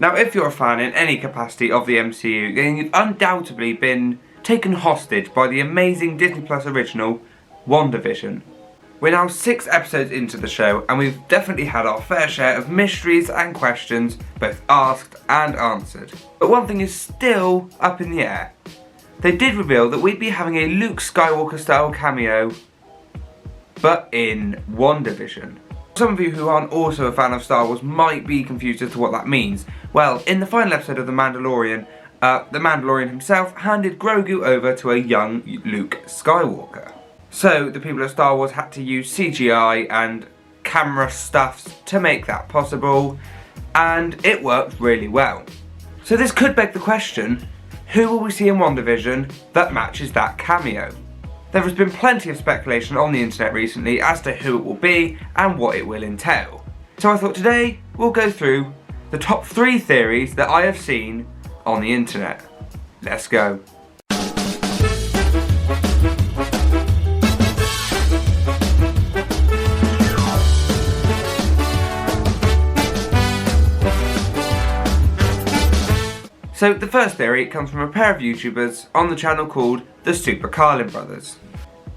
Now, if you're a fan in any capacity of the MCU, then you've undoubtedly been taken hostage by the amazing Disney Plus original, WandaVision. We're now 6 episodes into the show, and we've definitely had our fair share of mysteries and questions, both asked and answered. But one thing is still up in the air. They did reveal that we'd be having a Luke Skywalker style cameo, but in WandaVision. Some of you who aren't also a fan of Star Wars might be confused as to what that means. Well, in the final episode of The Mandalorian himself handed Grogu over to a young Luke Skywalker. So the people at Star Wars had to use CGI and camera stuffs to make that possible, and it worked really well. So this could beg the question, who will we see in WandaVision that matches that cameo? There has been plenty of speculation on the internet recently as to who it will be and what it will entail. So I thought today we'll go through the top 3 theories that I have seen on the internet. Let's go. So the first theory comes from a pair of YouTubers on the channel called the Super Carlin Brothers.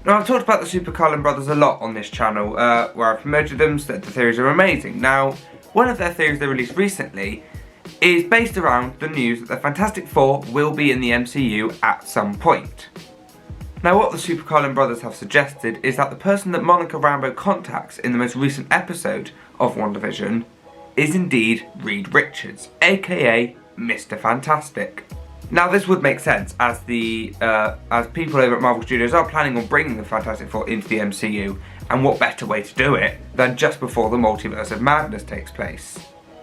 Now, I've talked about the Super Carlin Brothers a lot on this channel, where I've promoted them, said the theories are amazing. Now, one of their theories they released recently is based around the news that the Fantastic Four will be in the MCU at some point. Now, what the Super Carlin Brothers have suggested is that the person that Monica Rambeau contacts in the most recent episode of WandaVision is indeed Reed Richards, aka Mr. Fantastic. Now, this would make sense as as people over at Marvel Studios are planning on bringing the Fantastic Four into the MCU, and what better way to do it than just before the Multiverse of Madness takes place.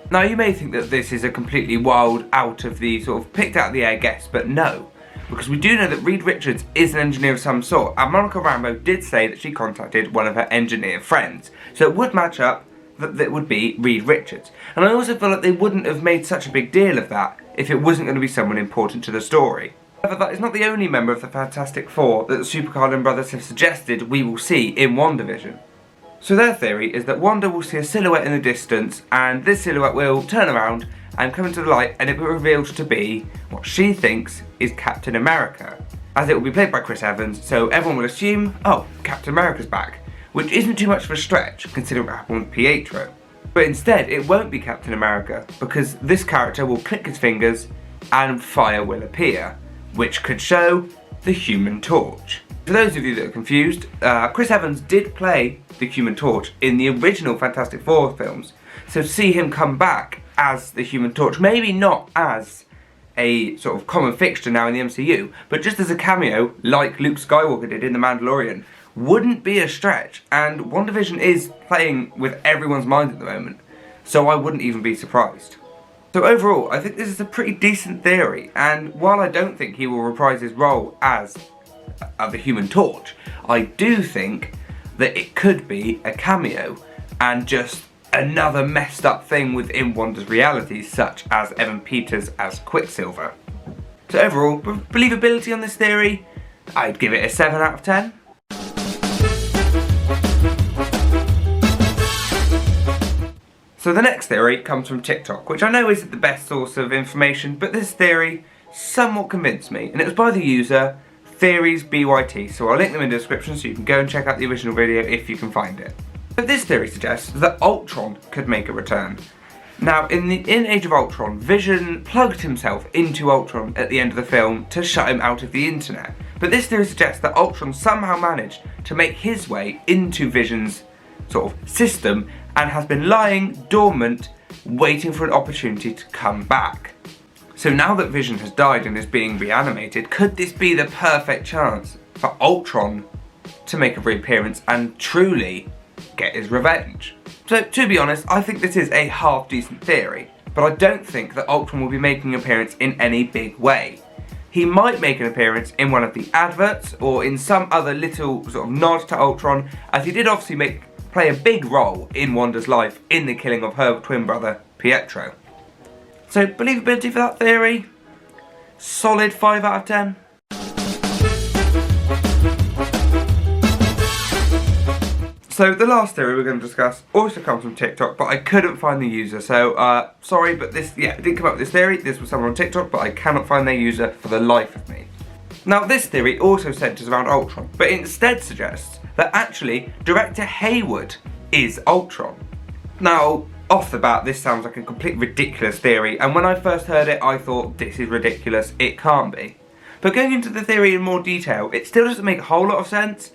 Now, you may think that this is a completely wild, out of the picked out of the air guess, but no, because we do know that Reed Richards is an engineer of some sort, and Monica Rambeau did say that she contacted one of her engineer friends, so it would match up that would be Reed Richards. And I also feel like they wouldn't have made such a big deal of that if it wasn't going to be someone important to the story. However, that is not the only member of the Fantastic Four that the Super Carlin Brothers have suggested we will see in WandaVision. So their theory is that Wanda will see a silhouette in the distance, and this silhouette will turn around and come into the light, and it will be revealed to be what she thinks is Captain America, as it will be played by Chris Evans, so everyone will assume, oh, Captain America's back. Which isn't too much of a stretch, considering what happened with Pietro. But instead, it won't be Captain America, because this character will click his fingers and fire will appear, which could show the Human Torch. For those of you that are confused, Chris Evans did play the Human Torch in the original Fantastic Four films, so to see him come back as the Human Torch, maybe not as a sort of common fixture now in the MCU, but just as a cameo, like Luke Skywalker did in The Mandalorian, wouldn't be a stretch, and WandaVision is playing with everyone's mind at the moment, so I wouldn't even be surprised. So overall, I think this is a pretty decent theory, and while I don't think he will reprise his role as the Human Torch, I do think that it could be a cameo, and just another messed up thing within Wanda's reality, such as Evan Peters as Quicksilver. So overall, believability on this theory, I'd give it a 7 out of 10. So the next theory comes from TikTok, which I know isn't the best source of information, but this theory somewhat convinced me, and it was by the user TheoriesBYT, so I'll link them in the description so you can go and check out the original video if you can find it. But this theory suggests that Ultron could make a return. Now, in Age of Ultron, Vision plugged himself into Ultron at the end of the film to shut him out of the internet. But this theory suggests that Ultron somehow managed to make his way into Vision's sort of system and has been lying dormant, waiting for an opportunity to come back. So now that Vision has died and is being reanimated, could this be the perfect chance for Ultron to make a reappearance and truly get his revenge? So to be honest, I think this is a half decent theory, but I don't think that Ultron will be making an appearance in any big way. He might make an appearance in one of the adverts or in some other little sort of nod to Ultron, as he did obviously play a big role in Wanda's life in the killing of her twin brother Pietro. So believability for that theory, solid 5 out of 10. So So the last theory we're going to discuss also comes from TikTok, but I couldn't find the user. So sorry, but this, I didn't come up with this theory. This was someone on TikTok, but I cannot find their user for the life of me. Now this theory also centres around Ultron, but instead suggests that actually Director Hayward is Ultron. Now, off the bat, this sounds like a complete ridiculous theory, and when I first heard it, I thought, this is ridiculous, it can't be. But going into the theory in more detail, it still doesn't make a whole lot of sense,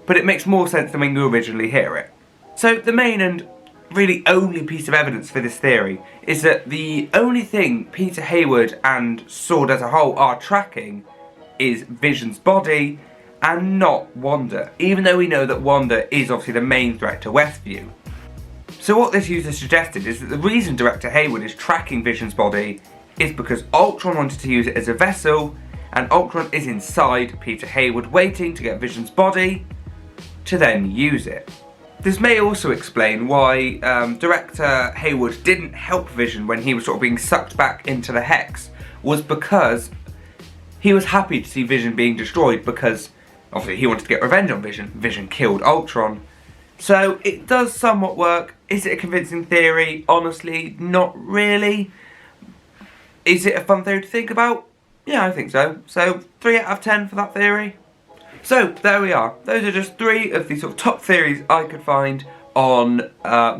but it makes more sense than when you originally hear it. So the main and really only piece of evidence for this theory is that the only thing Peter Hayward and S.W.O.R.D. as a whole are tracking is Vision's body and not Wanda, even though we know that Wanda is obviously the main threat to Westview. So what this user suggested is that the reason Director Hayward is tracking Vision's body is because Ultron wanted to use it as a vessel, and Ultron is inside Peter Hayward waiting to get Vision's body to then use it. This may also explain why Director Hayward didn't help Vision when he was sort of being sucked back into the Hex, was because he was happy to see Vision being destroyed, because obviously he wanted to get revenge on Vision. Vision killed Ultron. So it does somewhat work. Is it a convincing theory? Honestly, not really. Is it a fun theory to think about? Yeah, I think so. So 3 out of 10 for that theory. So there we are. Those are just 3 of the sort of top theories I could find on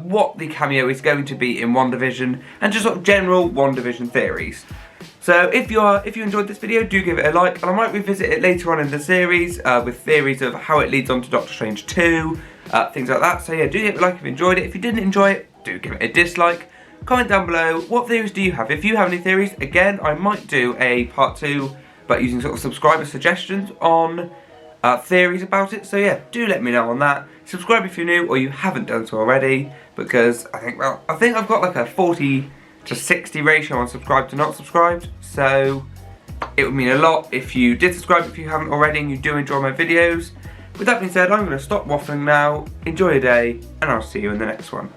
what the cameo is going to be in WandaVision, and just sort of general WandaVision theories. So if you enjoyed this video, do give it a like, and I might revisit it later on in the series with theories of how it leads on to Doctor Strange 2, things like that. So yeah, do give it a like if you enjoyed it. If you didn't enjoy it, do give it a dislike. Comment down below, what theories do you have? If you have any theories, again, I might do a part 2, but using sort of subscriber suggestions on theories about it. So yeah, do let me know on that. Subscribe if you're new or you haven't done so already, because I think I've got like a 40 to 60 ratio on subscribed to not subscribed, so it would mean a lot if you did subscribe if you haven't already and you do enjoy my videos. With that being said, I'm going to stop waffling now, enjoy your day, and I'll see you in the next one.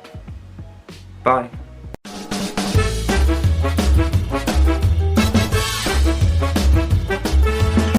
Bye.